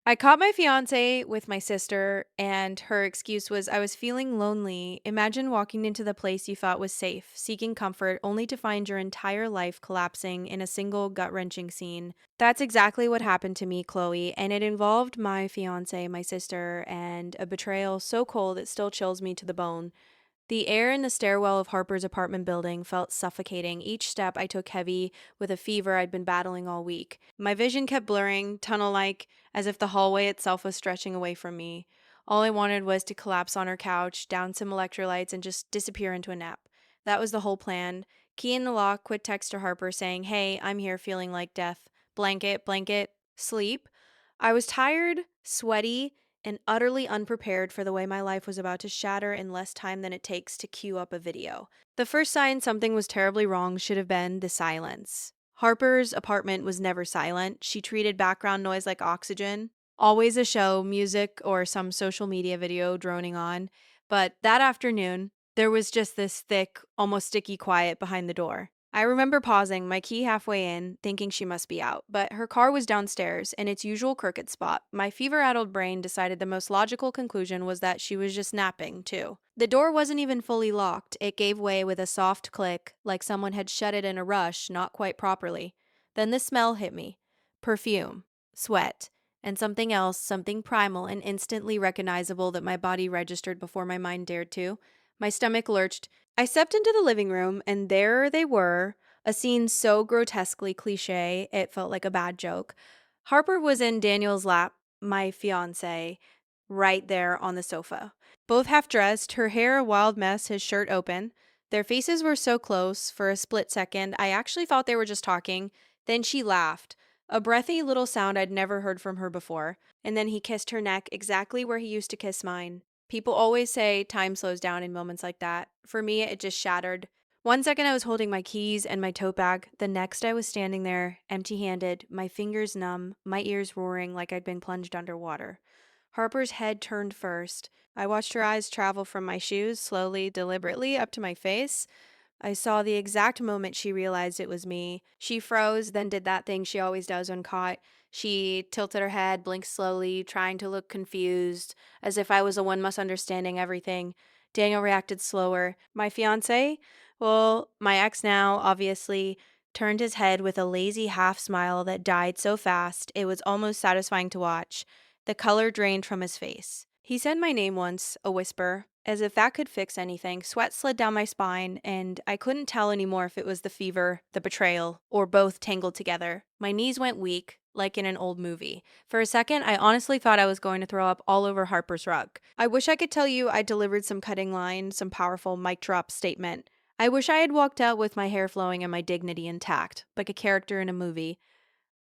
I caught my fiance with my sister, and her excuse was I was feeling lonely. Imagine walking into the place you thought was safe, seeking comfort, only to find your entire life collapsing in a single gut wrenching scene. That's exactly what happened to me, Chloe, and it involved my fiance, my sister, and a betrayal so cold it still chills me to the bone. The air in the stairwell of Harper's apartment building felt suffocating. Each step I took heavy with a fever I'd been battling all week. My vision kept blurring, tunnel like, as if the hallway itself was stretching away from me. All I wanted was to collapse on her couch, down some electrolytes, and just disappear into a nap. That was the whole plan. Key in the lock, quick text to Harper saying, "Hey, I'm here feeling like death. Blanket, blanket, sleep." I was tired, sweaty, and utterly unprepared for the way my life was about to shatter in less time than it takes to cue up a video. The first sign something was terribly wrong should have been the silence. Harper's apartment was never silent. She treated background noise like oxygen. Always a show, music, or some social media video droning on. But that afternoon, there was just this thick, almost sticky quiet behind the door. I remember pausing, my key halfway in, thinking she must be out, but her car was downstairs in its usual crooked spot. My fever addled brain decided the most logical conclusion was that she was just napping, too. The door wasn't even fully locked, it gave way with a soft click, like someone had shut it in a rush, not quite properly. Then the smell hit me perfume, sweat, and something else, something primal and instantly recognizable that my body registered before my mind dared to. My stomach lurched. I stepped into the living room, and there they were, a scene so grotesquely cliche it felt like a bad joke. Harper was in Daniel's lap, my fiance, right there on the sofa. Both half dressed, her hair a wild mess, his shirt open. Their faces were so close, for a split second, I actually thought they were just talking. Then she laughed, a breathy little sound I'd never heard from her before, and then he kissed her neck exactly where he used to kiss mine. People always say time slows down in moments like that. For me, it just shattered. One second I was holding my keys and my tote bag. The next I was standing there, empty handed, my fingers numb, my ears roaring like I'd been plunged underwater. Harper's head turned first. I watched her eyes travel from my shoes slowly, deliberately, up to my face. I saw the exact moment she realized it was me. She froze, then did that thing she always does when caught. She tilted her head, blinked slowly, trying to look confused, as if I was the one misunderstanding everything. Daniel reacted slower. My fiance, well, my ex now, obviously, turned his head with a lazy half smile that died so fast it was almost satisfying to watch. The color drained from his face. He said my name once, a whisper, as if that could fix anything. Sweat slid down my spine, and I couldn't tell anymore if it was the fever, the betrayal, or both tangled together. My knees went weak, like in an old movie. For a second, I honestly thought I was going to throw up all over Harper's rug. I wish I could tell you I delivered some cutting line, some powerful mic drop statement. I wish I had walked out with my hair flowing and my dignity intact, like a character in a movie.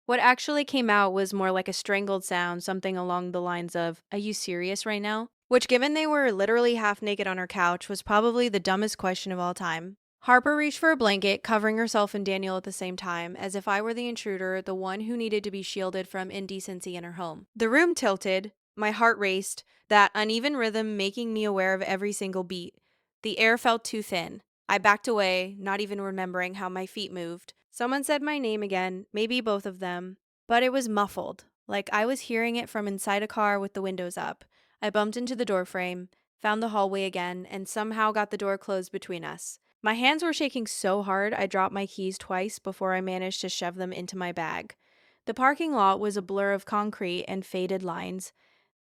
What actually came out was more like a strangled sound, something along the lines of, "Are you serious right now?" Which, given they were literally half naked on her couch, was probably the dumbest question of all time. Harper reached for a blanket, covering herself and Daniel at the same time, as if I were the intruder, the one who needed to be shielded from indecency in her home. The room tilted, my heart raced, that uneven rhythm making me aware of every single beat. The air felt too thin. I backed away, not even remembering how my feet moved. Someone said my name again, maybe both of them, but it was muffled, like I was hearing it from inside a car with the windows up. I bumped into the doorframe, found the hallway again, and somehow got the door closed between us. My hands were shaking so hard I dropped my keys twice before I managed to shove them into my bag. The parking lot was a blur of concrete and faded lines,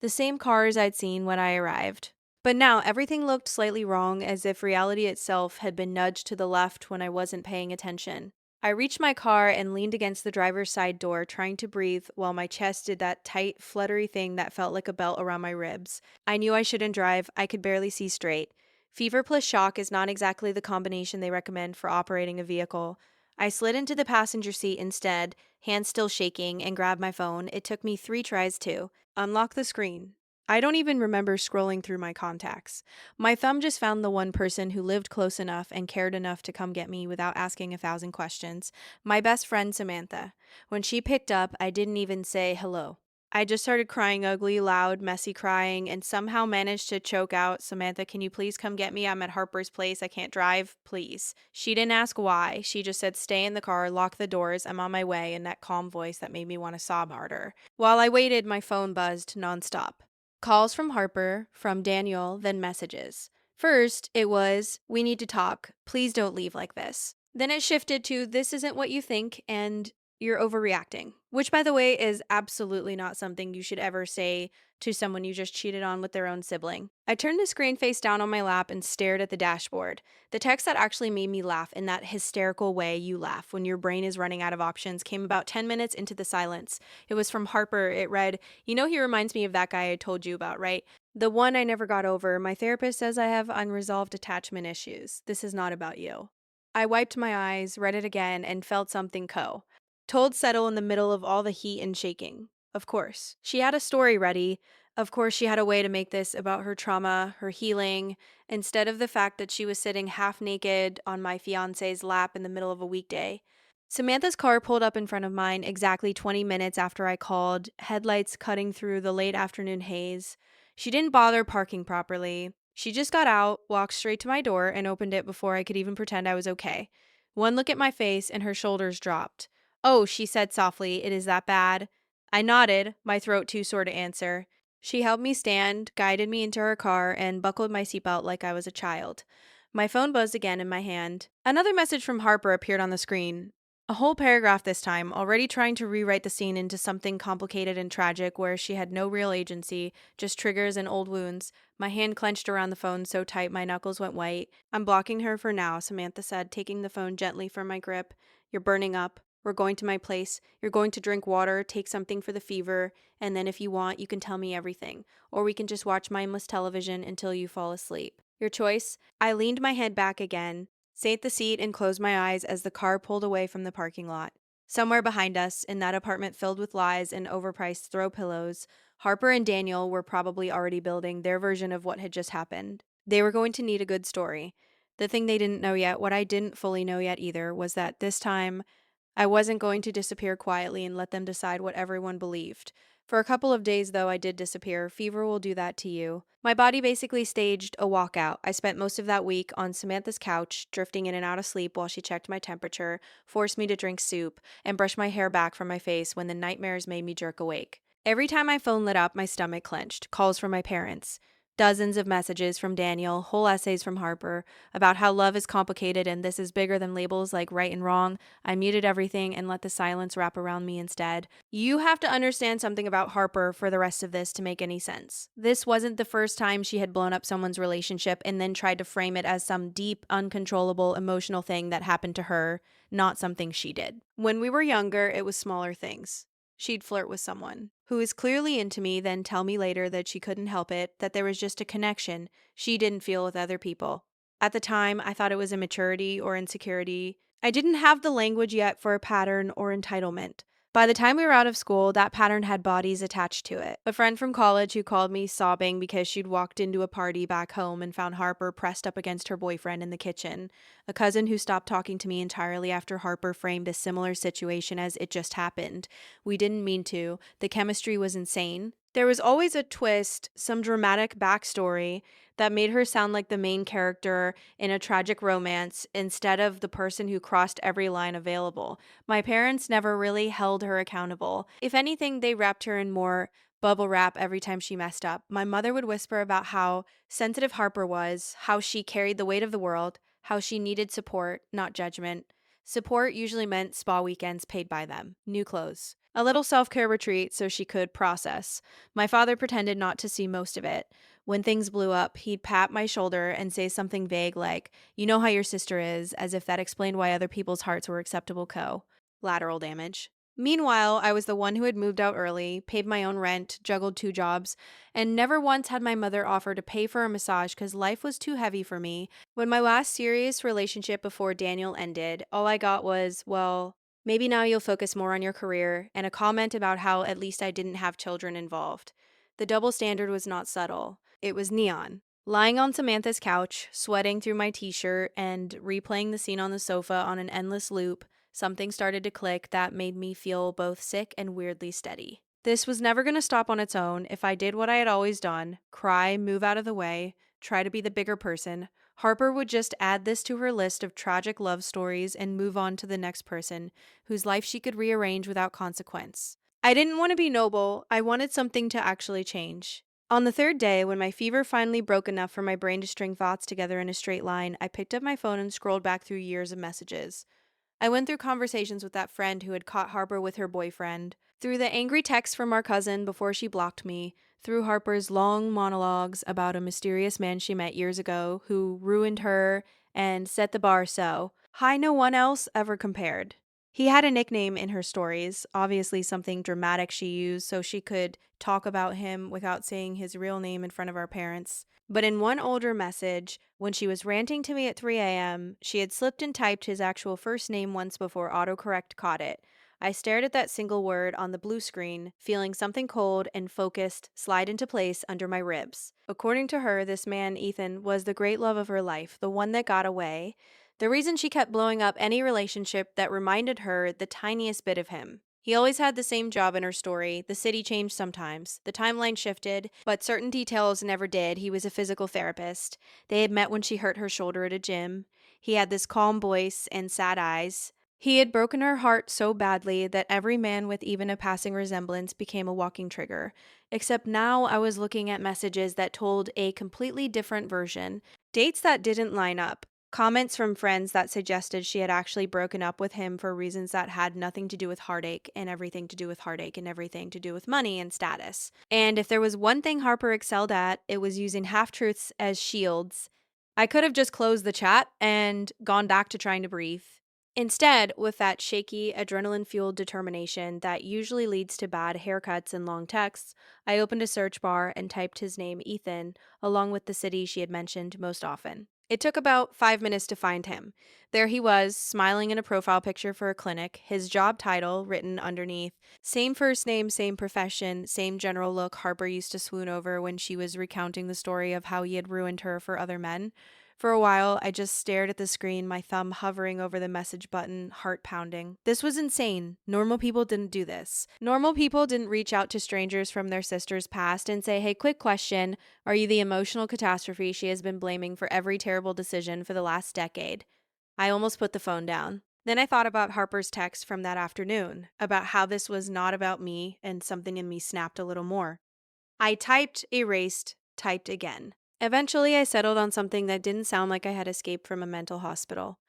the same cars I'd seen when I arrived. But now everything looked slightly wrong, as if reality itself had been nudged to the left when I wasn't paying attention. I reached my car and leaned against the driver's side door, trying to breathe while my chest did that tight, fluttery thing that felt like a belt around my ribs. I knew I shouldn't drive, I could barely see straight. Fever plus shock is not exactly the combination they recommend for operating a vehicle. I slid into the passenger seat instead, hands still shaking, and grabbed my phone. It took me 3 tries to unlock the screen. I don't even remember scrolling through my contacts. My thumb just found the one person who lived close enough and cared enough to come get me without asking 1,000 questions. My best friend, Samantha. When she picked up, I didn't even say hello. I just started crying ugly, loud, messy crying, and somehow managed to choke out, "Samantha, can you please come get me? I'm at Harper's place. I can't drive, please." She didn't ask why. She just said, "Stay in the car, lock the doors. I'm on my way," in that calm voice that made me want to sob harder. While I waited, my phone buzzed nonstop. Calls from Harper, from Daniel, then messages. First, it was, "We need to talk. Please don't leave like this." Then it shifted to, "This isn't what you think, and you're overreacting," which, by the way, is absolutely not something you should ever say to someone you just cheated on with their own sibling. I turned the screen face down on my lap and stared at the dashboard. The text that actually made me laugh in that hysterical way you laugh when your brain is running out of options came about 10 minutes into the silence. It was from Harper. It read, "You know, he reminds me of that guy I told you about, right? The one I never got over. My therapist says I have unresolved attachment issues. This is not about you." I wiped my eyes, read it again, and felt something told settle in the middle of all the heat and shaking. Of course. She had a story ready. Of course, she had a way to make this about her trauma, her healing, instead of the fact that she was sitting half naked on my fiance's lap in the middle of a weekday. Samantha's car pulled up in front of mine exactly 20 minutes after I called, headlights cutting through the late afternoon haze. She didn't bother parking properly. She just got out, walked straight to my door, and opened it before I could even pretend I was okay. One look at my face, and her shoulders dropped. "Oh," she said softly, "it is that bad?" I nodded, my throat too sore to answer. She helped me stand, guided me into her car, and buckled my seatbelt like I was a child. My phone buzzed again in my hand. Another message from Harper appeared on the screen. A whole paragraph this time, already trying to rewrite the scene into something complicated and tragic where she had no real agency, just triggers and old wounds. My hand clenched around the phone so tight my knuckles went white. "I'm blocking her for now," Samantha said, taking the phone gently from my grip. "You're burning up. We're going to my place. You're going to drink water, take something for the fever, and then if you want, you can tell me everything. Or we can just watch mindless television until you fall asleep. Your choice." I leaned my head back again, sat the seat, and closed my eyes as the car pulled away from the parking lot. Somewhere behind us, in that apartment filled with lies and overpriced throw pillows, Harper and Daniel were probably already building their version of what had just happened. They were going to need a good story. The thing they didn't know yet, what I didn't fully know yet either, was that this time I wasn't going to disappear quietly and let them decide what everyone believed. For a couple of days, though, I did disappear. Fever will do that to you. My body basically staged a walkout. I spent most of that week on Samantha's couch, drifting in and out of sleep while she checked my temperature, forced me to drink soup, and brushed my hair back from my face when the nightmares made me jerk awake. Every time my phone lit up, my stomach clenched. Calls from my parents. Dozens of messages from Daniel, whole essays from Harper about how love is complicated and this is bigger than labels like right and wrong. I muted everything and let the silence wrap around me instead. You have to understand something about Harper for the rest of this to make any sense. This wasn't the first time she had blown up someone's relationship and then tried to frame it as some deep, uncontrollable emotional thing that happened to her, not something she did. When we were younger, it was smaller things. She'd flirt with someone who was clearly into me, then tell me later that she couldn't help it, that there was just a connection she didn't feel with other people. At the time, I thought it was immaturity or insecurity. I didn't have the language yet for a pattern or entitlement. By the time we were out of school, that pattern had bodies attached to it. A friend from college who called me sobbing because she'd walked into a party back home and found Harper pressed up against her boyfriend in the kitchen. A cousin who stopped talking to me entirely after Harper framed a similar situation as "it just happened." We didn't mean to. The chemistry was insane. There was always a twist, some dramatic backstory that made her sound like the main character in a tragic romance instead of the person who crossed every line available. My parents never really held her accountable. If anything, they wrapped her in more bubble wrap every time she messed up. My mother would whisper about how sensitive Harper was, how she carried the weight of the world, how she needed support, not judgment. Support usually meant spa weekends paid by them, new clothes, a little self care retreat so she could process. My father pretended not to see most of it. When things blew up, he'd pat my shoulder and say something vague like, "You know how your sister is," as if that explained why other people's hearts were acceptable lateral damage. Meanwhile, I was the one who had moved out early, paid my own rent, juggled two jobs, and never once had my mother offer to pay for a massage because life was too heavy for me. When my last serious relationship before Daniel ended, all I got was, "Well, maybe now you'll focus more on your career," and a comment about how at least I didn't have children involved. The double standard was not subtle, it was neon. Lying on Samantha's couch, sweating through my t-shirt, and replaying the scene on the sofa on an endless loop, something started to click that made me feel both sick and weirdly steady. This was never going to stop on its own. If I did what I had always done, cry, move out of the way, try to be the bigger person, Harper would just add this to her list of tragic love stories and move on to the next person, whose life she could rearrange without consequence. I didn't want to be noble, I wanted something to actually change. On the third day, when my fever finally broke enough for my brain to string thoughts together in a straight line, I picked up my phone and scrolled back through years of messages. I went through conversations with that friend who had caught Harper with her boyfriend, through the angry texts from our cousin before she blocked me, through Harper's long monologues about a mysterious man she met years ago who ruined her and set the bar so high no one else ever compared. He had a nickname in her stories, obviously something dramatic she used so she could talk about him without saying his real name in front of our parents. But in one older message, when she was ranting to me at 3 a.m., she had slipped and typed his actual first name once before autocorrect caught it. I stared at that single word on the blue screen, feeling something cold and focused slide into place under my ribs. According to her, this man, Ethan, was the great love of her life, the one that got away, the reason she kept blowing up any relationship that reminded her the tiniest bit of him. He always had the same job in her story. The city changed sometimes. The timeline shifted, but certain details never did. He was a physical therapist. They had met when she hurt her shoulder at a gym. He had this calm voice and sad eyes. He had broken her heart so badly that every man with even a passing resemblance became a walking trigger. Except now I was looking at messages that told a completely different version. Dates that didn't line up. Comments from friends that suggested she had actually broken up with him for reasons that had nothing to do with heartache and everything to do with heartache and everything to do with money and status. And if there was one thing Harper excelled at, it was using half truths as shields. I could have just closed the chat and gone back to trying to breathe. Instead, with that shaky, adrenaline fueled determination that usually leads to bad haircuts and long texts, I opened a search bar and typed his name, Ethan, along with the city she had mentioned most often. It took about 5 minutes to find him. There he was, smiling in a profile picture for a clinic, his job title written underneath. Same first name, same profession, same general look Harper used to swoon over when she was recounting the story of how he had ruined her for other men. For a while, I just stared at the screen, my thumb hovering over the message button, heart pounding. This was insane. Normal people didn't do this. Normal people didn't reach out to strangers from their sister's past and say, hey, quick question, are you the emotional catastrophe she has been blaming for every terrible decision for the last decade? I almost put the phone down. Then I thought about Harper's text from that afternoon, about how this was not about me, and something in me snapped a little more. I typed, erased, typed again. Eventually, I settled on something that didn't sound like I had escaped from a mental hospital.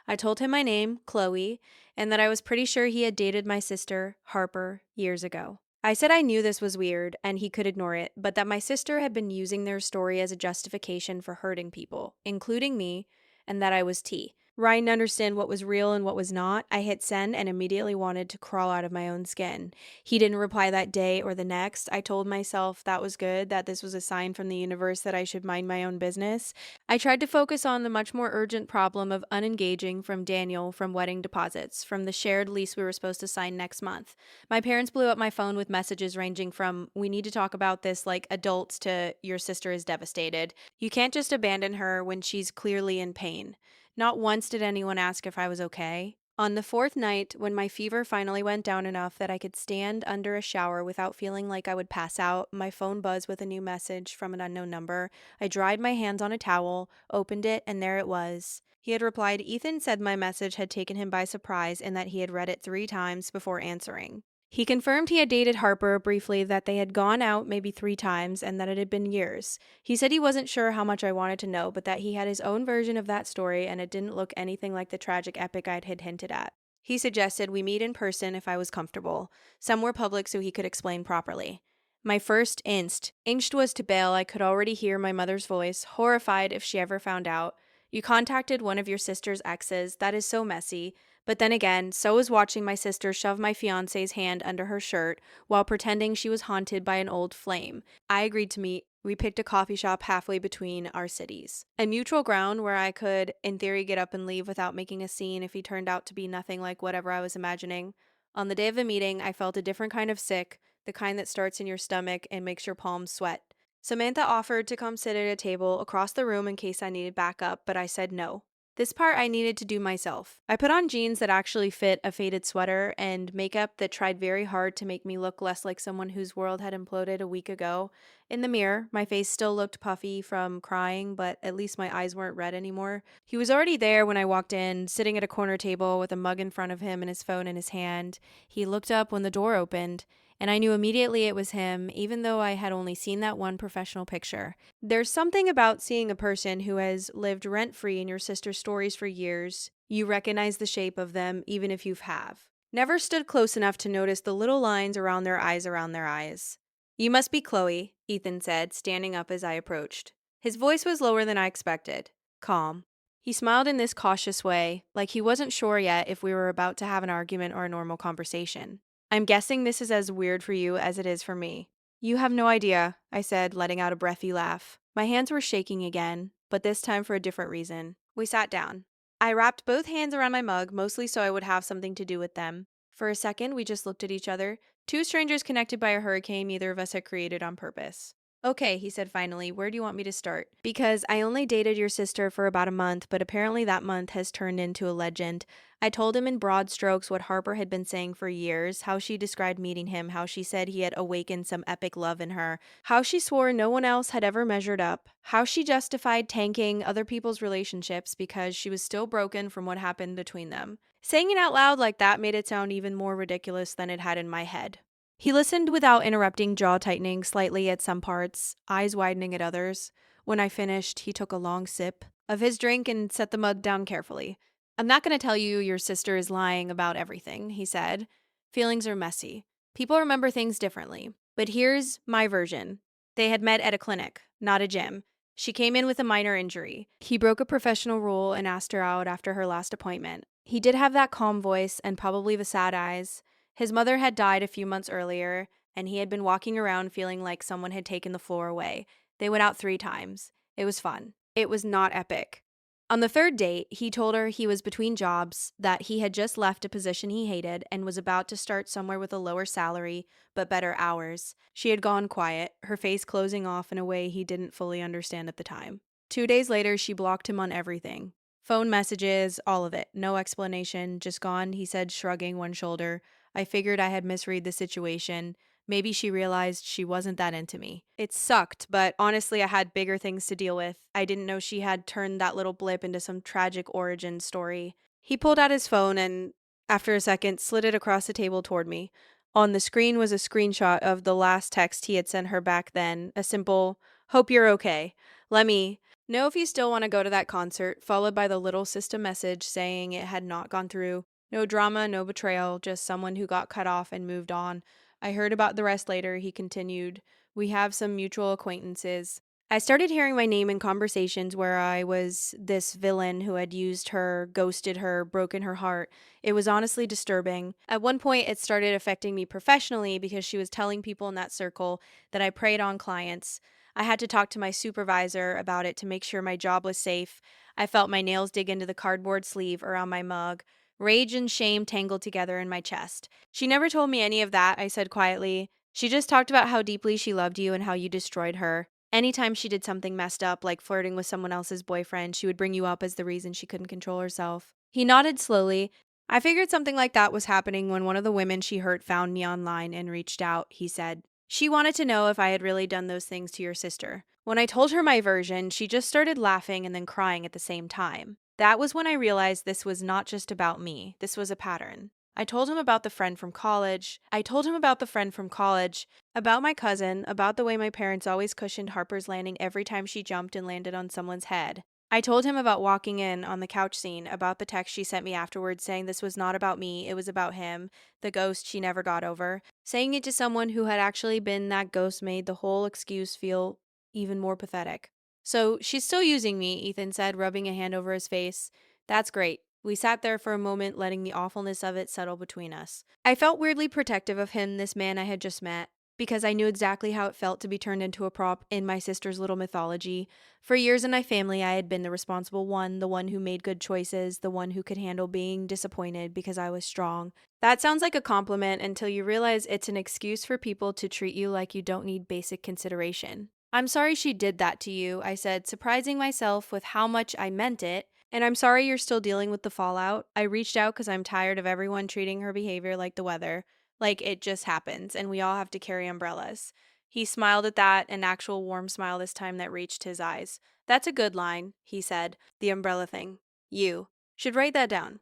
I told him my name, Chloe, and that I was pretty sure he had dated my sister, Harper, years ago. I said I knew this was weird and he could ignore it, but that my sister had been using their story as a justification for hurting people, including me, and that I was T. Ryan understood what was real and what was not. I hit send and immediately wanted to crawl out of my own skin. He didn't reply that day or the next. I told myself that was good, that this was a sign from the universe that I should mind my own business. I tried to focus on the much more urgent problem of unengaging from Daniel from wedding deposits, from the shared lease we were supposed to sign next month. My parents blew up my phone with messages ranging from, we need to talk about this like adults, to your sister is devastated. You can't just abandon her when she's clearly in pain. Not once did anyone ask if I was okay. On the fourth night, when my fever finally went down enough that I could stand under a shower without feeling like I would pass out, my phone buzzed with a new message from an unknown number. I dried my hands on a towel, opened it, and there it was. He had replied, Ethan said my message had taken him by surprise and that he had read it 3 times before answering. He confirmed he had dated Harper briefly, that they had gone out maybe 3 times, and that it had been years. He said he wasn't sure how much I wanted to know, but that he had his own version of that story and it didn't look anything like the tragic epic I had hinted at. He suggested we meet in person if I was comfortable, somewhere public so he could explain properly. My first inched was to bail. I could already hear my mother's voice, horrified if she ever found out. You contacted one of your sister's exes. That is so messy. But then again, so was watching my sister shove my fiance's hand under her shirt while pretending she was haunted by an old flame. I agreed to meet. We picked a coffee shop halfway between our cities. A neutral ground where I could, in theory, get up and leave without making a scene if he turned out to be nothing like whatever I was imagining. On the day of the meeting, I felt a different kind of sick, the kind that starts in your stomach and makes your palms sweat. Samantha offered to come sit at a table across the room in case I needed backup, but I said no. This part I needed to do myself. I put on jeans that actually fit a faded sweater and makeup that tried very hard to make me look less like someone whose world had imploded a week ago. In the mirror, my face still looked puffy from crying, but at least my eyes weren't red anymore. He was already there when I walked in, sitting at a corner table with a mug in front of him and his phone in his hand. He looked up when the door opened, and I knew immediately it was him, even though I had only seen that one professional picture. There's something about seeing a person who has lived rent free in your sister's stories for years. You recognize the shape of them, even if you have. Never stood close enough to notice the little lines around their eyes around their eyes. You must be Chloe, Ethan said, standing up as I approached. His voice was lower than I expected, calm. He smiled in this cautious way, like he wasn't sure yet if we were about to have an argument or a normal conversation. I'm guessing this is as weird for you as it is for me. You have no idea, I said, letting out a breathy laugh. My hands were shaking again, but this time for a different reason. We sat down. I wrapped both hands around my mug, mostly so I would have something to do with them. For a second, we just looked at each other. Two strangers connected by a hurricane neither of us had created on purpose. Okay, he said finally, where do you want me to start? Because I only dated your sister for about a month, but apparently that month has turned into a legend. I told him in broad strokes what Harper had been saying for years, how she described meeting him, how she said he had awakened some epic love in her, how she swore no one else had ever measured up, how she justified tanking other people's relationships because she was still broken from what happened between them. Saying it out loud like that made it sound even more ridiculous than it had in my head. He listened without interrupting, jaw tightening slightly at some parts, eyes widening at others. When I finished, he took a long sip of his drink and set the mug down carefully. I'm not going to tell you your sister is lying about everything, he said. Feelings are messy. People remember things differently. But here's my version. They had met at a clinic, not a gym. She came in with a minor injury. He broke a professional rule and asked her out after her last appointment. He did have that calm voice and probably the sad eyes. His mother had died a few months earlier, and he had been walking around feeling like someone had taken the floor away. They went out 3 times. It was fun. It was not epic. On the third date, he told her he was between jobs, that he had just left a position he hated and was about to start somewhere with a lower salary but better hours. She had gone quiet, her face closing off in a way he didn't fully understand at the time. 2 days later, she blocked him on everything. Phone messages, all of it. No explanation, just gone, he said, shrugging one shoulder. I figured I had misread the situation. Maybe she realized she wasn't that into me. It sucked, but honestly, I had bigger things to deal with. I didn't know she had turned that little blip into some tragic origin story. He pulled out his phone and, after a second, slid it across the table toward me. On the screen was a screenshot of the last text he had sent her back then, a simple, "Hope you're okay. Let me know if you still want to go to that concert," followed by the little system message saying it had not gone through. No drama, no betrayal, just someone who got cut off and moved on. I heard about the rest later, he continued. We have some mutual acquaintances. I started hearing my name in conversations where I was this villain who had used her, ghosted her, broken her heart. It was honestly disturbing. At one point, it started affecting me professionally because she was telling people in that circle that I preyed on clients. I had to talk to my supervisor about it to make sure my job was safe. I felt my nails dig into the cardboard sleeve around my mug. Rage and shame tangled together in my chest. She never told me any of that, I said quietly. She just talked about how deeply she loved you and how you destroyed her. Anytime she did something messed up, like flirting with someone else's boyfriend, she would bring you up as the reason she couldn't control herself. He nodded slowly. I figured something like that was happening when one of the women she hurt found me online and reached out, he said. She wanted to know if I had really done those things to your sister. When I told her my version, she just started laughing and then crying at the same time. That was when I realized this was not just about me. This was a pattern. I told him about the friend from college. About my cousin, about the way my parents always cushioned Harper's landing every time she jumped and landed on someone's head. I told him about walking in on the couch scene, about the text she sent me afterwards saying this was not about me, it was about him, the ghost she never got over. Saying it to someone who had actually been that ghost made the whole excuse feel even more pathetic. So she's still using me, Ethan said, rubbing a hand over his face. That's great. We sat there for a moment, letting the awfulness of it settle between us. I felt weirdly protective of him, this man I had just met, because I knew exactly how it felt to be turned into a prop in my sister's little mythology. For years in my family, I had been the responsible one, the one who made good choices, the one who could handle being disappointed because I was strong. That sounds like a compliment until you realize it's an excuse for people to treat you like you don't need basic consideration. I'm sorry she did that to you, I said, surprising myself with how much I meant it. And I'm sorry you're still dealing with the fallout. I reached out because I'm tired of everyone treating her behavior like the weather, like it just happens, and we all have to carry umbrellas. He smiled at that, an actual warm smile this time that reached his eyes. That's a good line, he said. The umbrella thing. You should write that down.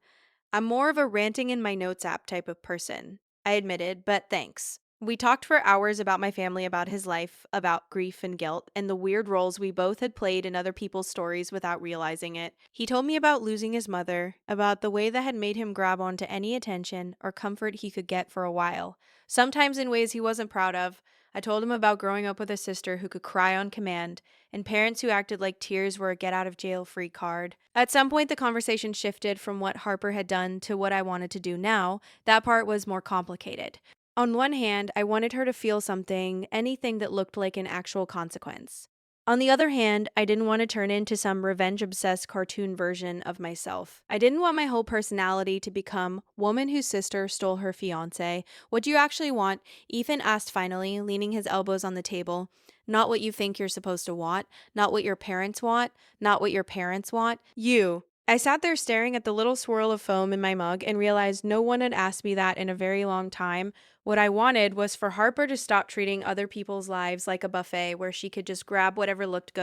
I'm more of a ranting in my notes app type of person, I admitted, but thanks. We talked for hours about my family, about his life, about grief and guilt, and the weird roles we both had played in other people's stories without realizing it. He told me about losing his mother, about the way that had made him grab onto any attention or comfort he could get for a while, sometimes in ways he wasn't proud of. I told him about growing up with a sister who could cry on command, and parents who acted like tears were a get out of jail free card. At some point, the conversation shifted from what Harper had done to what I wanted to do now. That part was more complicated. On one hand, I wanted her to feel something, anything that looked like an actual consequence. On the other hand, I didn't want to turn into some revenge obsessed cartoon version of myself. I didn't want my whole personality to become woman whose sister stole her fiance. What do you actually want? Ethan asked finally, leaning his elbows on the table. Not what you think you're supposed to want, not what your parents want, not what your parents want. You. I sat there staring at the little swirl of foam in my mug and realized no one had asked me that in a very long time. What I wanted was for Harper to stop treating other people's lives like a buffet where she could just grab whatever looked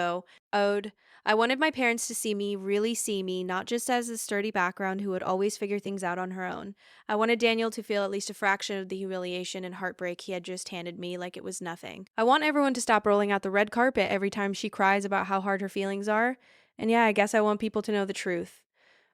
owed. I wanted my parents to see me, really see me, not just as a sturdy background who would always figure things out on her own. I wanted Daniel to feel at least a fraction of the humiliation and heartbreak he had just handed me like it was nothing. I want everyone to stop rolling out the red carpet every time she cries about how hard her feelings are. And yeah, I guess I want people to know the truth.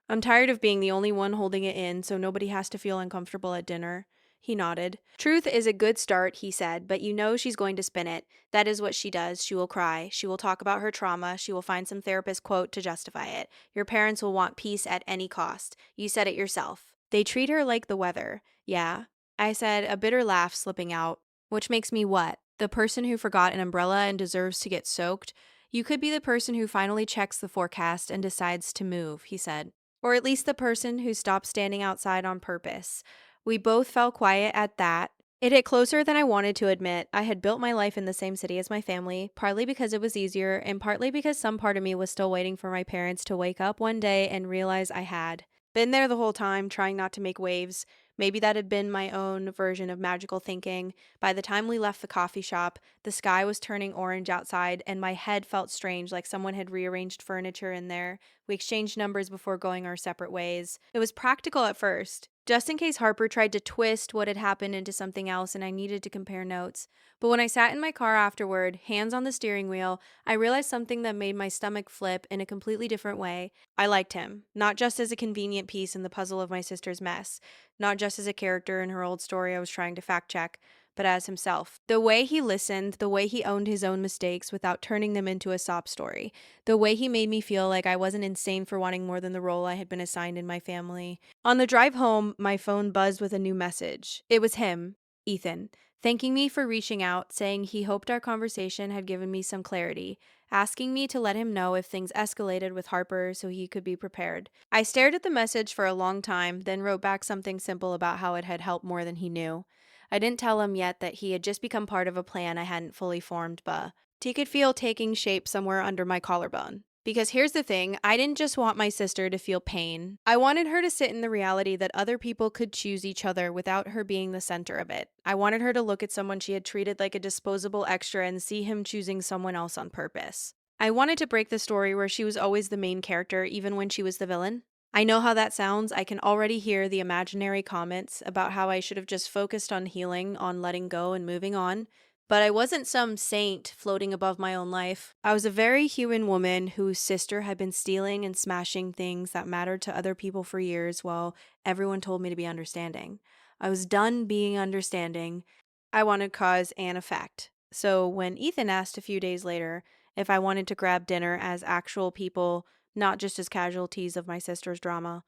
I'm tired of being the only one holding it in, so nobody has to feel uncomfortable at dinner. He nodded. Truth is a good start, he said, but you know she's going to spin it. That is what she does. She will cry. She will talk about her trauma. She will find some therapist quote to justify it. Your parents will want peace at any cost. You said it yourself. They treat her like the weather. Yeah. I said, a bitter laugh slipping out. Which makes me what? The person who forgot an umbrella and deserves to get soaked? You could be the person who finally checks the forecast and decides to move, he said. Or at least the person who stopped standing outside on purpose. We both fell quiet at that. It hit closer than I wanted to admit. I had built my life in the same city as my family, partly because it was easier, and partly because some part of me was still waiting for my parents to wake up one day and realize I had. Been there the whole time, trying not to make waves. Maybe that had been my own version of magical thinking. By the time we left the coffee shop, the sky was turning orange outside, and my head felt strange, like someone had rearranged furniture in there. We exchanged numbers before going our separate ways. It was practical at first, just in case Harper tried to twist what had happened into something else and I needed to compare notes. But when I sat in my car afterward, hands on the steering wheel, I realized something that made my stomach flip in a completely different way. I liked him, not just as a convenient piece in the puzzle of my sister's mess, not just as a character in her old story I was trying to fact check, but as himself. The way he listened, the way he owned his own mistakes without turning them into a sob story, the way he made me feel like I wasn't insane for wanting more than the role I had been assigned in my family. On the drive home, my phone buzzed with a new message. It was him, Ethan, thanking me for reaching out, saying he hoped our conversation had given me some clarity, asking me to let him know if things escalated with Harper so he could be prepared. I stared at the message for a long time, then wrote back something simple about how it had helped more than he knew. I didn't tell him yet that he had just become part of a plan I hadn't fully formed, but he could feel taking shape somewhere under my collarbone. Because here's the thing, I didn't just want my sister to feel pain. I wanted her to sit in the reality that other people could choose each other without her being the center of it. I wanted her to look at someone she had treated like a disposable extra and see him choosing someone else on purpose. I wanted to break the story where she was always the main character, even when she was the villain. I know how that sounds. I can already hear the imaginary comments about how I should have just focused on healing, on letting go and moving on. But I wasn't some saint floating above my own life. I was a very human woman whose sister had been stealing and smashing things that mattered to other people for years while everyone told me to be understanding. I was done being understanding. I wanted cause and effect. So when Ethan asked a few days later if I wanted to grab dinner as actual people, not just as casualties of my sister's drama,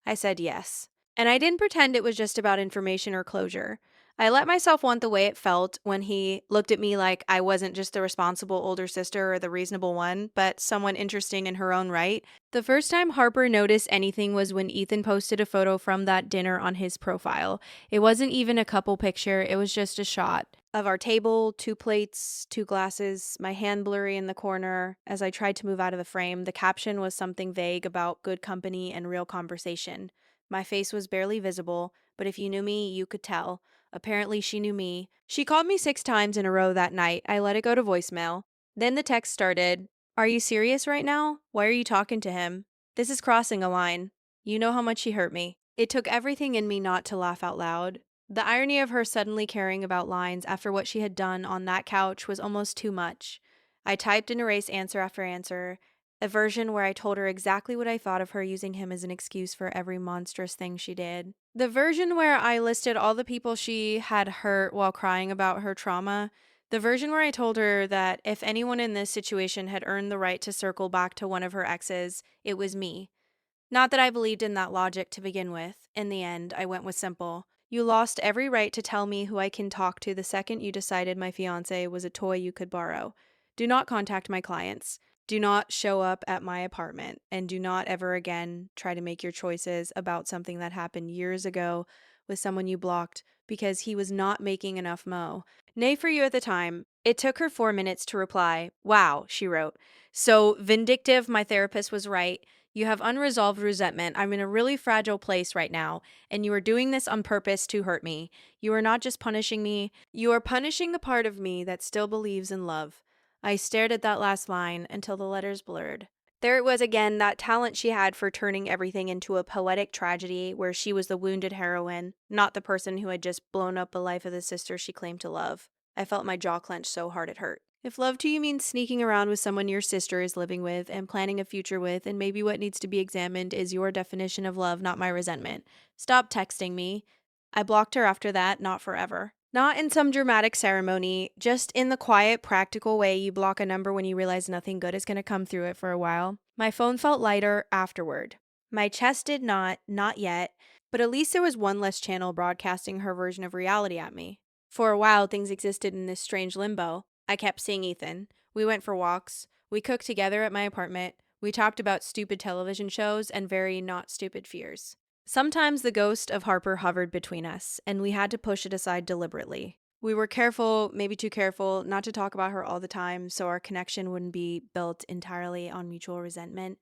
I said yes. And I didn't pretend it was just about information or closure. I let myself want the way it felt when he looked at me like I wasn't just the responsible older sister or the reasonable one, but someone interesting in her own right. The first time Harper noticed anything was when Ethan posted a photo from that dinner on his profile. It wasn't even a couple picture, it was just a shot. of our table, two plates, two glasses, my hand blurry in the corner as I tried to move out of the frame. The caption was something vague about good company and real conversation. My face was barely visible, but if you knew me, you could tell. Apparently, she knew me. She called me 6 times in a row that night. I let it go to voicemail. Then the text started. Are you serious right now? Why are you talking to him? This is crossing a line. You know how much he hurt me. It took everything in me not to laugh out loud. The irony of her suddenly caring about lines after what she had done on that couch was almost too much. I typed and erased answer after answer, a version where I told her exactly what I thought of her using him as an excuse for every monstrous thing she did. The version where I listed all the people she had hurt while crying about her trauma. The version where I told her that if anyone in this situation had earned the right to circle back to one of her exes, it was me. Not that I believed in that logic to begin with. In the end, I went with simple. You lost every right to tell me who I can talk to the second you decided my fiance was a toy you could borrow. Do not contact my clients. Do not show up at my apartment. And do not ever again try to make your choices about something that happened years ago with someone you blocked because he was not making enough mo. Nay for you at the time. It took her 4 minutes to reply. Wow, she wrote. So vindictive, my therapist was right. You have unresolved resentment. I'm in a really fragile place right now, and you are doing this on purpose to hurt me. You are not just punishing me, you are punishing the part of me that still believes in love. I stared at that last line until the letters blurred. There it was again, that talent she had for turning everything into a poetic tragedy where she was the wounded heroine, not the person who had just blown up the life of the sister she claimed to love. I felt my jaw clench so hard it hurt. If love to you means sneaking around with someone your sister is living with and planning a future with, and maybe what needs to be examined is your definition of love, not my resentment, stop texting me. I blocked her after that, not forever. Not in some dramatic ceremony, just in the quiet, practical way you block a number when you realize nothing good is going to come through it for a while. My phone felt lighter afterward. My chest did not yet, but at least there was one less channel broadcasting her version of reality at me. For a while, things existed in this strange limbo. I kept seeing Ethan. We went for walks. We cooked together at my apartment. We talked about stupid television shows and very not stupid fears. Sometimes the ghost of Harper hovered between us, and we had to push it aside deliberately. We were careful, maybe too careful, not to talk about her all the time so our connection wouldn't be built entirely on mutual resentment.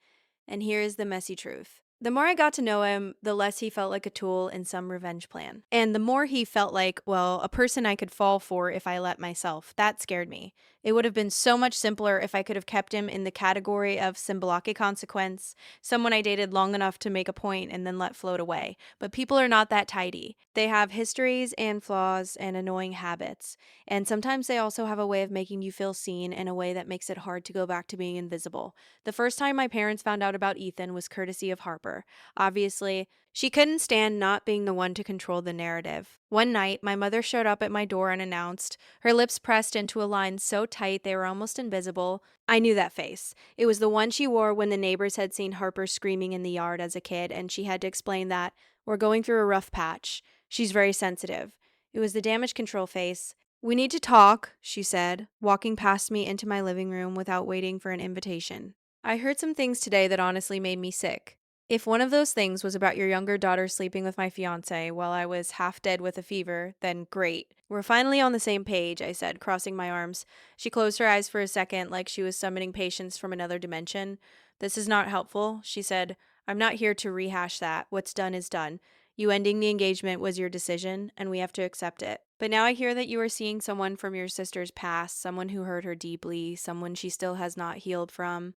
And here is the messy truth. The more I got to know him, the less he felt like a tool in some revenge plan. And the more he felt like, well, a person I could fall for if I let myself. That scared me. It would have been so much simpler if I could have kept him in the category of symbolic consequence, someone I dated long enough to make a point and then let float away. But people are not that tidy. They have histories and flaws and annoying habits. And sometimes they also have a way of making you feel seen in a way that makes it hard to go back to being invisible. The first time my parents found out about Ethan was courtesy of Harper. Obviously, she couldn't stand not being the one to control the narrative. One night, my mother showed up at my door unannounced, her lips pressed into a line so tight they were almost invisible. I knew that face. It was the one she wore when the neighbors had seen Harper screaming in the yard as a kid, and she had to explain that we're going through a rough patch. She's very sensitive. It was the damage control face. We need to talk, she said, walking past me into my living room without waiting for an invitation. I heard some things today that honestly made me sick. If one of those things was about your younger daughter sleeping with my fiance while I was half dead with a fever, then great. We're finally on the same page, I said, crossing my arms. She closed her eyes for a second like she was summoning patience from another dimension. This is not helpful, she said. I'm not here to rehash that. What's done is done. You ending the engagement was your decision, and we have to accept it. But now I hear that you are seeing someone from your sister's past, someone who hurt her deeply, someone she still has not healed from.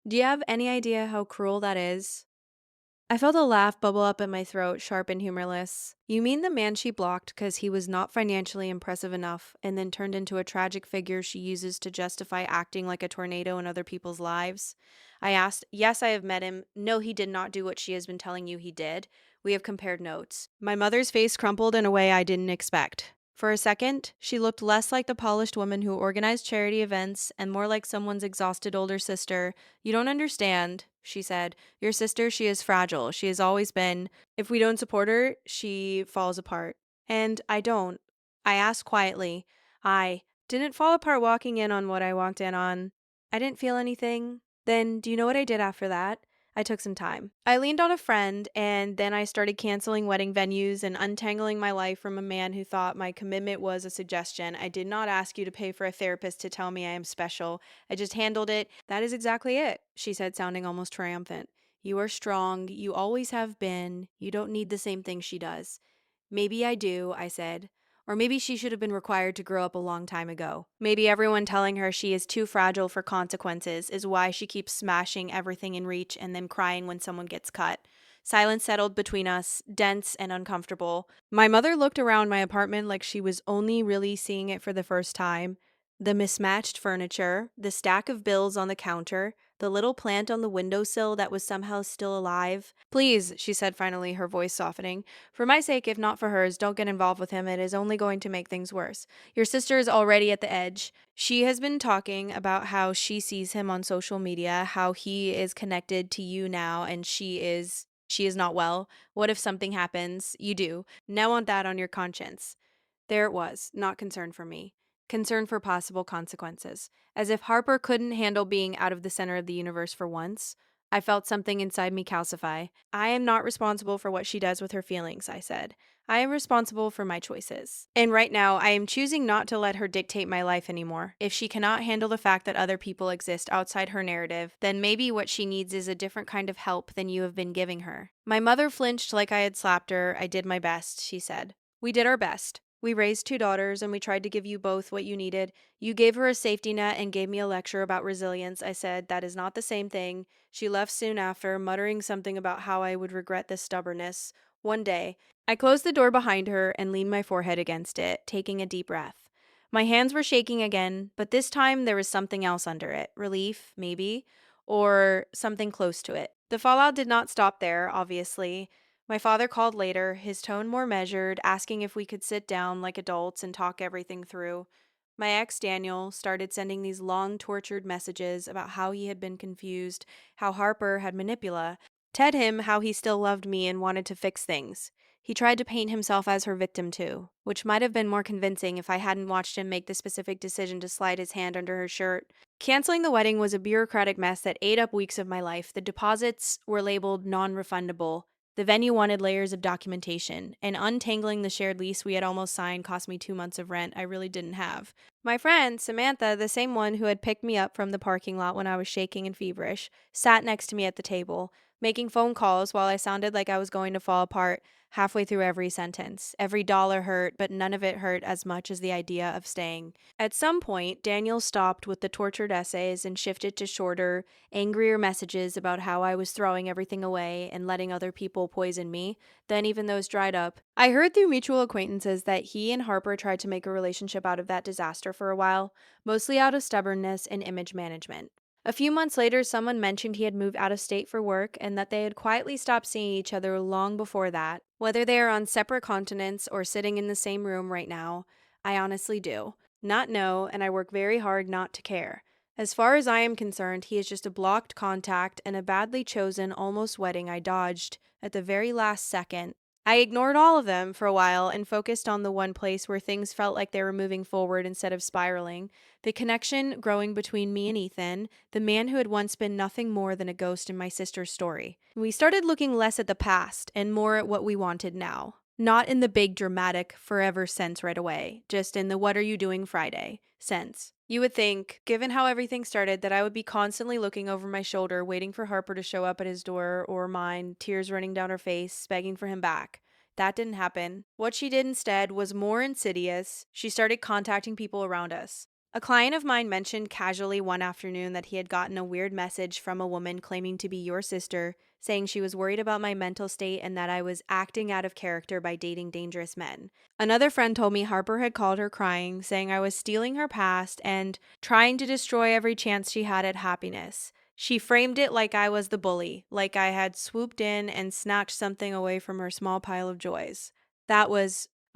Do you have any idea how cruel that is? I felt a laugh bubble up in my throat, sharp and humorless. You mean the man she blocked because he was not financially impressive enough and then turned into a tragic figure she uses to justify acting like a tornado in other people's lives? I asked. Yes, I have met him. No, he did not do what she has been telling you he did. We have compared notes. My mother's face crumpled in a way I didn't expect. For a second, she looked less like the polished woman who organized charity events and more like someone's exhausted older sister. You don't understand, she said. Your sister, she is fragile. She has always been. If we don't support her, she falls apart. And I don't. I asked quietly. I didn't fall apart walking in on what I walked in on. I didn't feel anything. Then, do you know what I did after that? I took some time. I leaned on a friend, and then I started canceling wedding venues and untangling my life from a man who thought my commitment was a suggestion. I did not ask you to pay for a therapist to tell me I am special. I just handled it. That is exactly it, she said, sounding almost triumphant. You are strong. You always have been. You don't need the same thing she does. Maybe I do, I said. Or maybe she should have been required to grow up a long time ago. Maybe everyone telling her she is too fragile for consequences is why she keeps smashing everything in reach and then crying when someone gets cut. Silence settled between us, dense and uncomfortable. My mother looked around my apartment like she was only really seeing it for the first time. The mismatched furniture, the stack of bills on the counter, the little plant on the windowsill that was somehow still alive. Please, she said finally, her voice softening. For my sake, if not for hers, don't get involved with him. It is only going to make things worse. Your sister is already at the edge. She has been talking about how she sees him on social media, how he is connected to you now, and she is not well. What if something happens? You do. Now want that on your conscience. There it was, not concern for me. Concern for possible consequences. As if Harper couldn't handle being out of the center of the universe for once. I felt something inside me calcify. I am not responsible for what she does with her feelings, I said. I am responsible for my choices. And right now, I am choosing not to let her dictate my life anymore. If she cannot handle the fact that other people exist outside her narrative, then maybe what she needs is a different kind of help than you have been giving her. My mother flinched like I had slapped her. I did my best, she said. We did our best. We raised two daughters and we tried to give you both what you needed. You gave her a safety net and gave me a lecture about resilience. I said, that is not the same thing. She left soon after, muttering something about how I would regret this stubbornness. One day, I closed the door behind her and leaned my forehead against it, taking a deep breath. My hands were shaking again, but this time there was something else under it. Relief, maybe, or something close to it. The fallout did not stop there, obviously. My father called later, his tone more measured, asking if we could sit down like adults and talk everything through. My ex, Daniel, started sending these long, tortured messages about how he had been confused, how Harper had manipula, Ted him how he still loved me and wanted to fix things. He tried to paint himself as her victim too, which might have been more convincing if I hadn't watched him make the specific decision to slide his hand under her shirt. Canceling the wedding was a bureaucratic mess that ate up weeks of my life. The deposits were labeled non-refundable. The venue wanted layers of documentation, and untangling the shared lease we had almost signed cost me 2 months of rent I really didn't have. My friend, Samantha, the same one who had picked me up from the parking lot when I was shaking and feverish, sat next to me at the table, making phone calls while I sounded like I was going to fall apart halfway through every sentence. Every dollar hurt, but none of it hurt as much as the idea of staying. At some point, Daniel stopped with the tortured essays and shifted to shorter, angrier messages about how I was throwing everything away and letting other people poison me. Then even those dried up. I heard through mutual acquaintances that he and Harper tried to make a relationship out of that disaster for a while, mostly out of stubbornness and image management. A few months later, someone mentioned he had moved out of state for work and that they had quietly stopped seeing each other long before that. Whether they are on separate continents or sitting in the same room right now, I honestly do not know, and I work very hard not to care. As far as I am concerned, he is just a blocked contact and a badly chosen almost wedding I dodged at the very last second. I ignored all of them for a while and focused on the one place where things felt like they were moving forward instead of spiraling. The connection growing between me and Ethan, the man who had once been nothing more than a ghost in my sister's story. We started looking less at the past and more at what we wanted now. Not in the big dramatic forever sense right away, just in the what are you doing Friday sense. You would think, given how everything started, that I would be constantly looking over my shoulder, waiting for Harper to show up at his door or mine, tears running down her face, begging for him back. That didn't happen. What she did instead was more insidious. She started contacting people around us. A client of mine mentioned casually one afternoon that he had gotten a weird message from a woman claiming to be your sister, saying she was worried about my mental state and that I was acting out of character by dating dangerous men. Another friend told me Harper had called her crying, saying I was stealing her past and trying to destroy every chance she had at happiness. She framed it like I was the bully, like I had swooped in and snatched something away from her small pile of joys.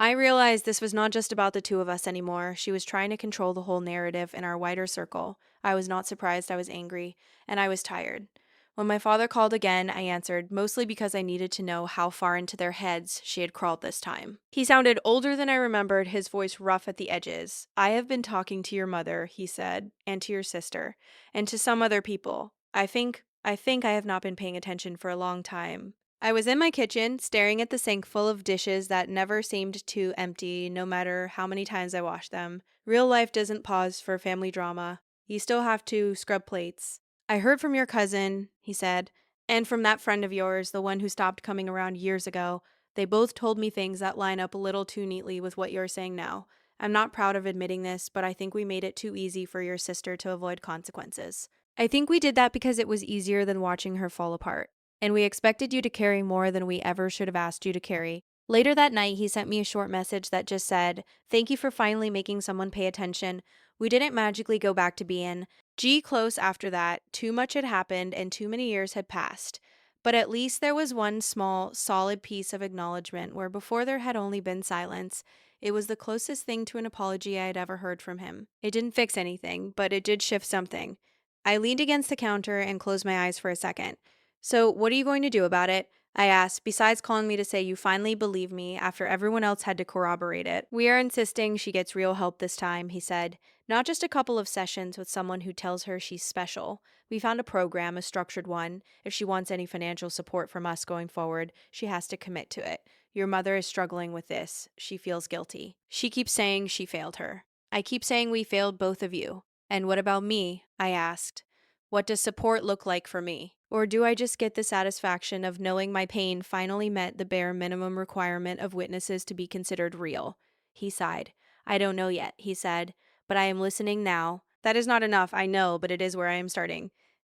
I realized this was not just about the two of us anymore. She was trying to control the whole narrative in our wider circle. I was not surprised, I was angry, and I was tired. When my father called again, I answered, mostly because I needed to know how far into their heads she had crawled this time. He sounded older than I remembered, his voice rough at the edges. I have been talking to your mother, he said, and to your sister, and to some other people. I think I think I have not been paying attention for a long time. I was in my kitchen, staring at the sink full of dishes that never seemed to empty, no matter how many times I washed them. Real life doesn't pause for family drama. You still have to scrub plates. I heard from your cousin, he said, and from that friend of yours, the one who stopped coming around years ago. They both told me things that line up a little too neatly with what you're saying now. I'm not proud of admitting this, but I think we made it too easy for your sister to avoid consequences. I think we did that because it was easier than watching her fall apart, and we expected you to carry more than we ever should have asked you to carry. Later that night, he sent me a short message that just said, "Thank you for finally making someone pay attention. We didn't magically go back to being G close after that. Too much had happened and too many years had passed. But at least there was one small, solid piece of acknowledgement where before there had only been silence. It was the closest thing to an apology I had ever heard from him. It didn't fix anything, but it did shift something." I leaned against the counter and closed my eyes for a second. "So, what are you going to do about it?" I asked, besides calling me to say you finally believe me after everyone else had to corroborate it. "We are insisting she gets real help this time," he said. "Not just a couple of sessions with someone who tells her she's special. We found a program, a structured one. If she wants any financial support from us going forward, she has to commit to it. Your mother is struggling with this. She feels guilty. She keeps saying she failed her. I keep saying we failed both of you. And what about me?" I asked. "What does support look like for me? Or do I just get the satisfaction of knowing my pain finally met the bare minimum requirement of witnesses to be considered real?" He sighed. "I don't know yet," he said, "but I am listening now. That is not enough, I know, but it is where I am starting."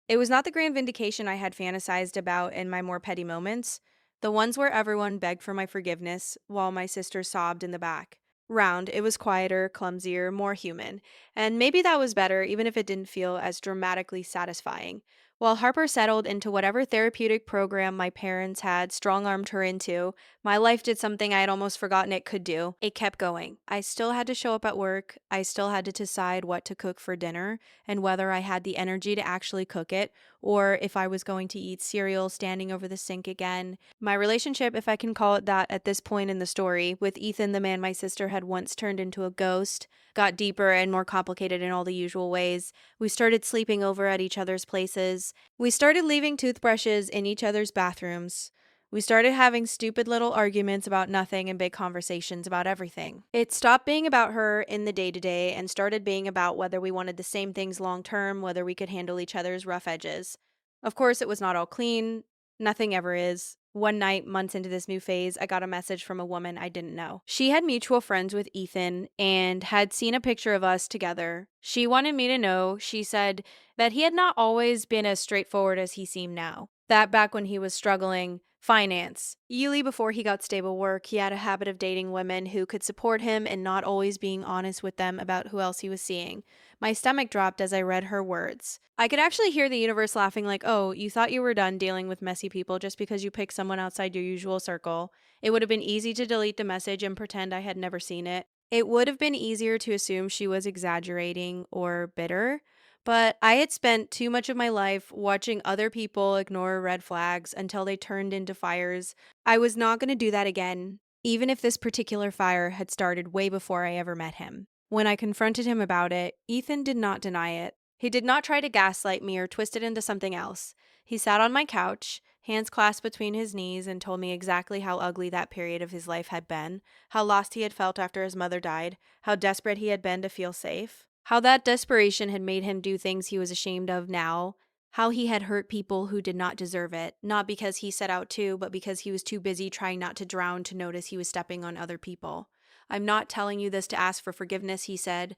It was not the grand vindication I had fantasized about in my more petty moments, the ones where everyone begged for my forgiveness while my sister sobbed in the back. Round, it was quieter, clumsier, more human. And maybe that was better, even if it didn't feel as dramatically satisfying. While Harper settled into whatever therapeutic program my parents had strong armed her into, my life did something I had almost forgotten it could do. It kept going. I still had to show up at work. I still had to decide what to cook for dinner and whether I had the energy to actually cook it, or if I was going to eat cereal standing over the sink again. My relationship, if I can call it that at this point in the story, with Ethan, the man my sister had once turned into a ghost, got deeper and more complicated in all the usual ways. We started sleeping over at each other's places. We started leaving toothbrushes in each other's bathrooms. We started having stupid little arguments about nothing and big conversations about everything. It stopped being about her in the day to day and started being about whether we wanted the same things long term, whether we could handle each other's rough edges. Of course, it was not all clean. Nothing ever is. One night, months into this new phase, I got a message from a woman I didn't know. She had mutual friends with Ethan and had seen a picture of us together. She wanted me to know, she said, that he had not always been as straightforward as he seemed now. That back when he was struggling, finance. Yearly before he got stable work, he had a habit of dating women who could support him and not always being honest with them about who else he was seeing. My stomach dropped as I read her words. I could actually hear the universe laughing like, "Oh, you thought you were done dealing with messy people just because you picked someone outside your usual circle. It would have been easy to delete the message and pretend I had never seen it. It would have been easier to assume she was exaggerating or bitter. But I had spent too much of my life watching other people ignore red flags until they turned into fires. I was not going to do that again, even if this particular fire had started way before I ever met him. When I confronted him about it, Ethan did not deny it. He did not try to gaslight me or twist it into something else. He sat on my couch, hands clasped between his knees, and told me exactly how ugly that period of his life had been, how lost he had felt after his mother died, how desperate he had been to feel safe, how that desperation had made him do things he was ashamed of now, how he had hurt people who did not deserve it, not because he set out to, but because he was too busy trying not to drown to notice he was stepping on other people. "I'm not telling you this to ask for forgiveness," he said.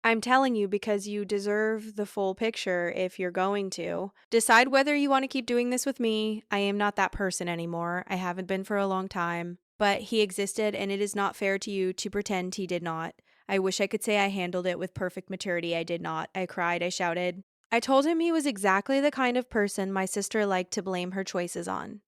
"I'm telling you because you deserve the full picture if you're going to. Decide whether you want to keep doing this with me. I am not that person anymore. I haven't been for a long time. But he existed, and it is not fair to you to pretend he did not. I wish I could say I handled it with perfect maturity. I did not. I cried. I shouted. I told him he was exactly the kind of person my sister liked to blame her choices on.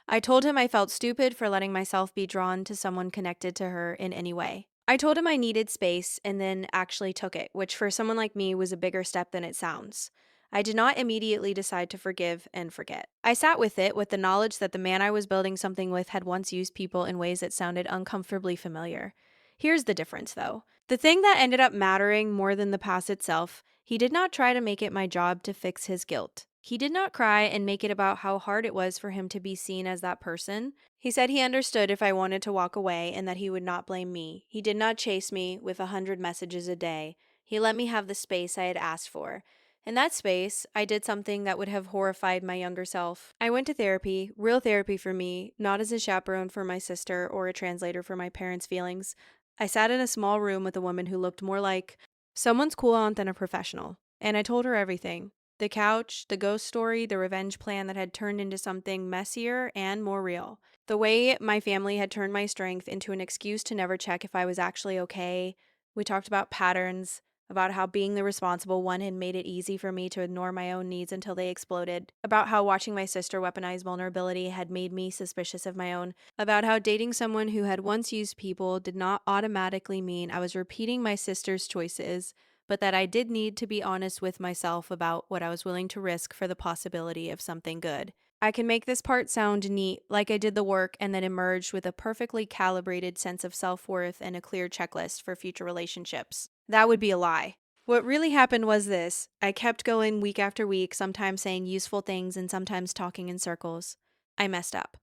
I told him I felt stupid for letting myself be drawn to someone connected to her in any way. I told him I needed space and then actually took it, which for someone like me was a bigger step than it sounds. I did not immediately decide to forgive and forget. I sat with it with the knowledge that the man I was building something with had once used people in ways that sounded uncomfortably familiar. Here's the difference, though. The thing that ended up mattering more than the past itself, he did not try to make it my job to fix his guilt. He did not cry and make it about how hard it was for him to be seen as that person. He said he understood if I wanted to walk away and that he would not blame me. He did not chase me with 100 messages a day. He let me have the space I had asked for. In that space, I did something that would have horrified my younger self. I went to therapy, real therapy for me, not as a chaperone for my sister or a translator for my parents' feelings. I sat in a small room with a woman who looked more like someone's cool aunt than a professional, and I told her everything. The couch, the ghost story, the revenge plan that had turned into something messier and more real. The way my family had turned my strength into an excuse to never check if I was actually okay. We talked about patterns, about how being the responsible one had made it easy for me to ignore my own needs until they exploded, about how watching my sister weaponize vulnerability had made me suspicious of my own, about how dating someone who had once used people did not automatically mean I was repeating my sister's choices, but that I did need to be honest with myself about what I was willing to risk for the possibility of something good. I can make this part sound neat, like I did the work and then emerged with a perfectly calibrated sense of self worth and a clear checklist for future relationships. That would be a lie. What really happened was this: I kept going week after week, sometimes saying useful things and sometimes talking in circles. I messed up.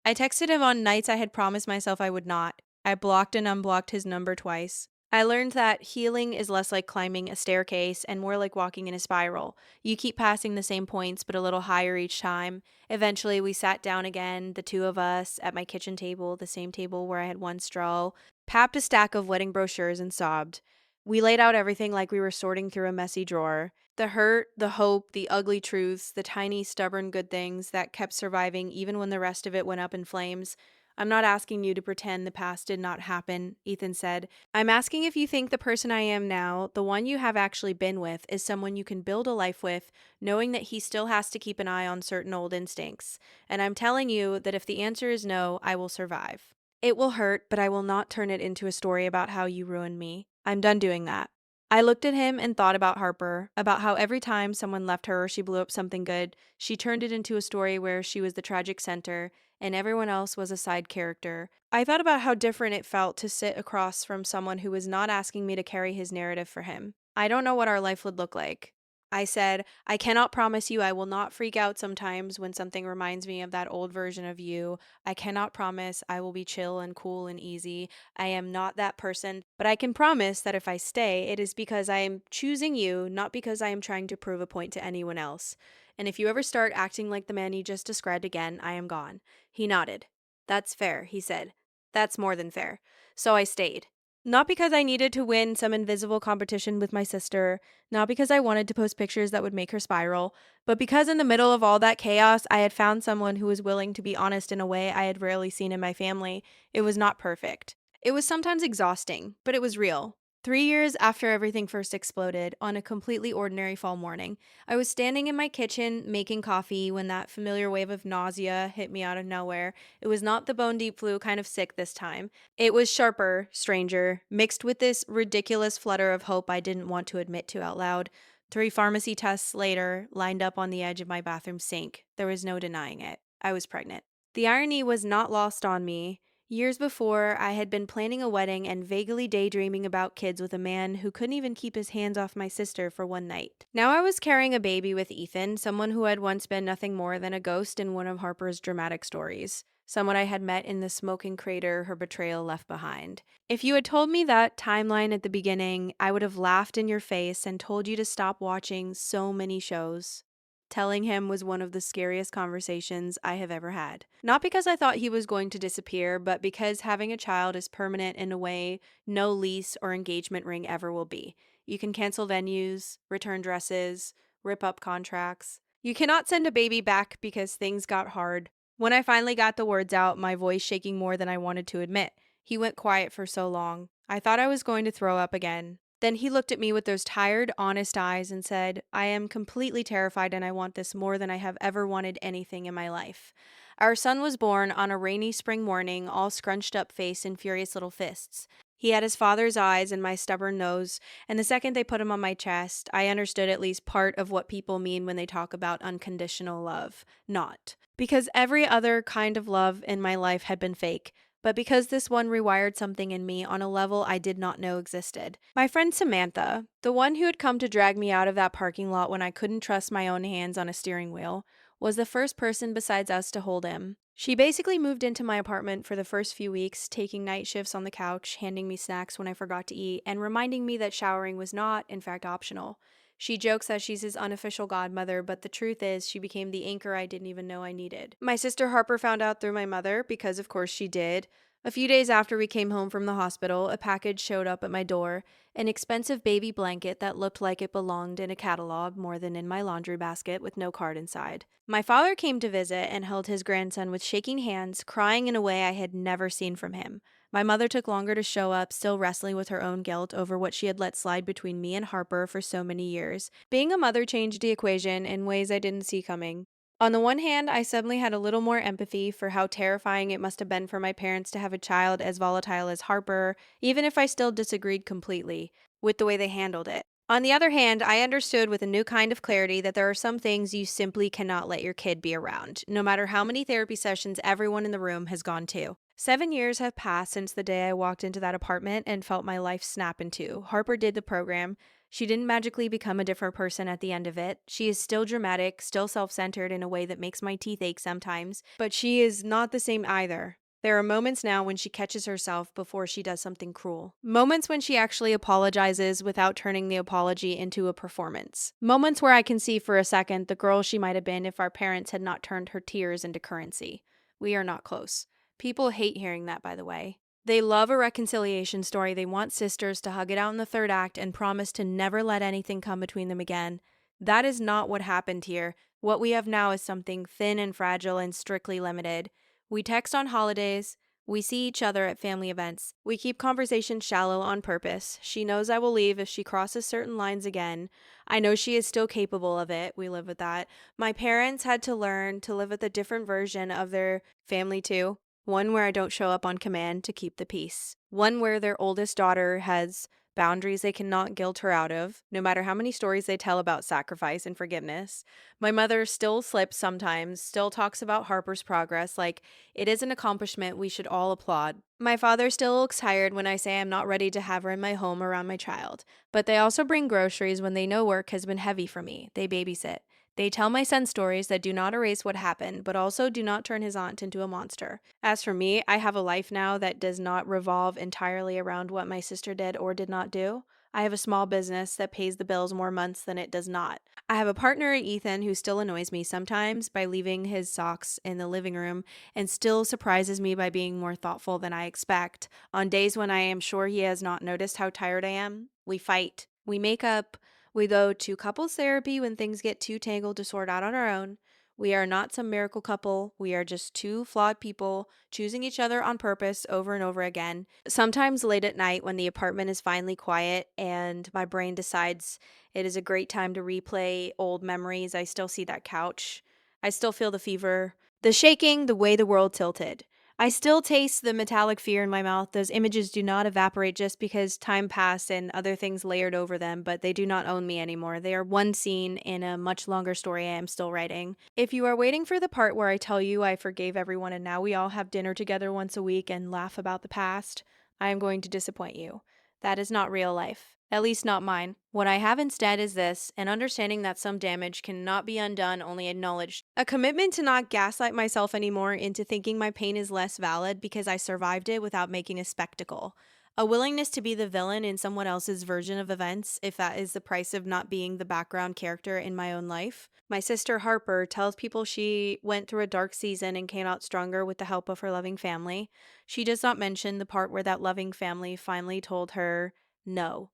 I texted him on nights I had promised myself I would not. I blocked and unblocked his number twice. I learned that healing is less like climbing a staircase and more like walking in a spiral. You keep passing the same points, but a little higher each time. Eventually, we sat down again, the two of us, at my kitchen table, the same table where I had once strolled, papped a stack of wedding brochures, and sobbed. We laid out everything like we were sorting through a messy drawer. The hurt, the hope, the ugly truths, the tiny, stubborn good things that kept surviving even when the rest of it went up in flames. I'm not asking you to pretend the past did not happen, Ethan said. I'm asking if you think the person I am now, the one you have actually been with, is someone you can build a life with, knowing that he still has to keep an eye on certain old instincts. And I'm telling you that if the answer is no, I will survive. It will hurt, but I will not turn it into a story about how you ruined me. I'm done doing that. I looked at him and thought about Harper, about how every time someone left her or she blew up something good, she turned it into a story where she was the tragic center and everyone else was a side character. I thought about how different it felt to sit across from someone who was not asking me to carry his narrative for him. I don't know what our life would look like. I said, I cannot promise you I will not freak out sometimes when something reminds me of that old version of you. I cannot promise I will be chill and cool and easy. I am not that person, but I can promise that if I stay, it is because I am choosing you, not because I am trying to prove a point to anyone else. And if you ever start acting like the man you just described again, I am gone. He nodded. That's fair, he said. That's more than fair. So I stayed. Not because I needed to win some invisible competition with my sister, not because I wanted to post pictures that would make her spiral, but because in the middle of all that chaos, I had found someone who was willing to be honest in a way I had rarely seen in my family. It was not perfect. It was sometimes exhausting, but it was real. 3 years after everything first exploded, on a completely ordinary fall morning, I was standing in my kitchen making coffee when that familiar wave of nausea hit me out of nowhere. It was not the bone deep flu kind of sick this time. It was sharper, stranger, mixed with this ridiculous flutter of hope I didn't want to admit to out loud. 3 pharmacy tests later, lined up on the edge of my bathroom sink. There was no denying it. I was pregnant. The irony was not lost on me. Years before, I had been planning a wedding and vaguely daydreaming about kids with a man who couldn't even keep his hands off my sister for one night. Now I was carrying a baby with Ethan, someone who had once been nothing more than a ghost in one of Harper's dramatic stories. Someone I had met in the smoking crater her betrayal left behind. If you had told me that timeline at the beginning, I would have laughed in your face and told you to stop watching so many shows. Telling him was one of the scariest conversations I have ever had. Not because I thought he was going to disappear, but because having a child is permanent in a way no lease or engagement ring ever will be. You can cancel venues, return dresses, rip up contracts. You cannot send a baby back because things got hard. When I finally got the words out, my voice shaking more than I wanted to admit, he went quiet for so long. I thought I was going to throw up again. Then he looked at me with those tired, honest eyes and said, I am completely terrified and I want this more than I have ever wanted anything in my life. Our son was born on a rainy spring morning, all scrunched up face and furious little fists. He had his father's eyes and my stubborn nose, and the second they put him on my chest, I understood at least part of what people mean when they talk about unconditional love. Not. Because every other kind of love in my life had been fake. but because this one rewired something in me on a level I did not know existed. My friend Samantha, the one who had come to drag me out of that parking lot when I couldn't trust my own hands on a steering wheel, was the first person besides us to hold him. She basically moved into my apartment for the first few weeks, taking night shifts on the couch, handing me snacks when I forgot to eat, and reminding me that showering was not, in fact, optional. She jokes that she's his unofficial godmother, but the truth is, she became the anchor I didn't even know I needed. My sister Harper found out through my mother, because of course she did. A few days after we came home from the hospital, a package showed up at my door, an expensive baby blanket that looked like it belonged in a catalog more than in my laundry basket with no card inside. My father came to visit and held his grandson with shaking hands, crying in a way I had never seen from him. My mother took longer to show up, still wrestling with her own guilt over what she had let slide between me and Harper for so many years. Being a mother changed the equation in ways I didn't see coming. On the one hand, I suddenly had a little more empathy for how terrifying it must have been for my parents to have a child as volatile as Harper, even if I still disagreed completely with the way they handled it. On the other hand, I understood with a new kind of clarity that there are some things you simply cannot let your kid be around, no matter how many therapy sessions everyone in the room has gone to. 7 years have passed since the day I walked into that apartment and felt my life snap in two. Harper did the program. She didn't magically become a different person at the end of it. She is still dramatic, still self centered in a way that makes my teeth ache sometimes, but she is not the same either. There are moments now when she catches herself before she does something cruel. Moments when she actually apologizes without turning the apology into a performance. Moments where I can see for a second the girl she might have been if our parents had not turned her tears into currency. We are not close. People hate hearing that, by the way. They love a reconciliation story. They want sisters to hug it out in the third act and promise to never let anything come between them again. That is not what happened here. What we have now is something thin and fragile and strictly limited. We text on holidays. We see each other at family events. We keep conversations shallow on purpose. She knows I will leave if she crosses certain lines again. I know she is still capable of it. We live with that. My parents had to learn to live with a different version of their family too. One where I don't show up on command to keep the peace. One where their oldest daughter has boundaries they cannot guilt her out of, no matter how many stories they tell about sacrifice and forgiveness. My mother still slips sometimes, still talks about Harper's progress like it is an accomplishment we should all applaud. My father still looks tired when I say I'm not ready to have her in my home around my child, but they also bring groceries when they know work has been heavy for me. They babysit. They tell my son stories that do not erase what happened, but also do not turn his aunt into a monster. As for me, I have a life now that does not revolve entirely around what my sister did or did not do. I have a small business that pays the bills more months than it does not. I have a partner, Ethan, who still annoys me sometimes by leaving his socks in the living room and still surprises me by being more thoughtful than I expect. On days when I am sure he has not noticed how tired I am, we fight. We make up. We go to couples therapy when things get too tangled to sort out on our own. We are not some miracle couple. We are just two flawed people choosing each other on purpose over and over again. Sometimes late at night when the apartment is finally quiet and my brain decides it is a great time to replay old memories, I still see that couch. I still feel the fever, the shaking, the way the world tilted. I still taste the metallic fear in my mouth. Those images do not evaporate just because time passed and other things layered over them, but they do not own me anymore. They are one scene in a much longer story I am still writing. If you are waiting for the part where I tell you I forgave everyone and now we all have dinner together once a week and laugh about the past, I am going to disappoint you. That is not real life. At least not mine. What I have instead is this, an understanding that some damage cannot be undone, only acknowledged. A commitment to not gaslight myself anymore into thinking my pain is less valid because I survived it without making a spectacle. A willingness to be the villain in someone else's version of events, if that is the price of not being the background character in my own life. My sister Harper tells people she went through a dark season and came out stronger with the help of her loving family. She does not mention the part where that loving family finally told her no.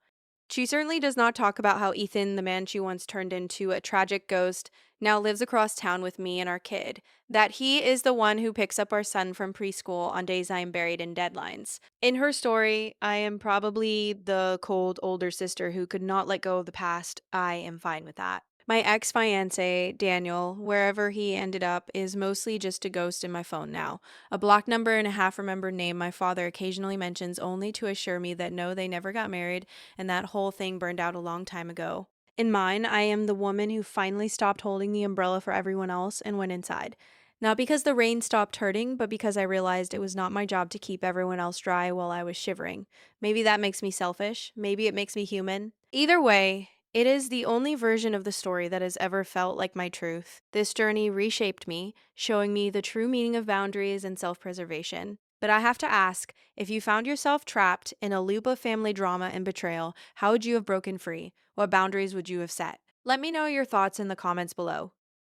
She certainly does not talk about how Ethan, the man she once turned into a tragic ghost, now lives across town with me and our kid. That he is the one who picks up our son from preschool on days I am buried in deadlines. In her story, I am probably the cold older sister who could not let go of the past. I am fine with that. My ex fiancé, Daniel, wherever he ended up, is mostly just a ghost in my phone now. A block number and a half remembered name my father occasionally mentions only to assure me that no, they never got married and that whole thing burned out a long time ago. In mine, I am the woman who finally stopped holding the umbrella for everyone else and went inside. Not because the rain stopped hurting, but because I realized it was not my job to keep everyone else dry while I was shivering. Maybe that makes me selfish. Maybe it makes me human. Either way, it is the only version of the story that has ever felt like my truth. This journey reshaped me, showing me the true meaning of boundaries and self preservation. But I have to ask, if you found yourself trapped in a loop of family drama and betrayal, how would you have broken free? What boundaries would you have set? Let me know your thoughts in the comments below.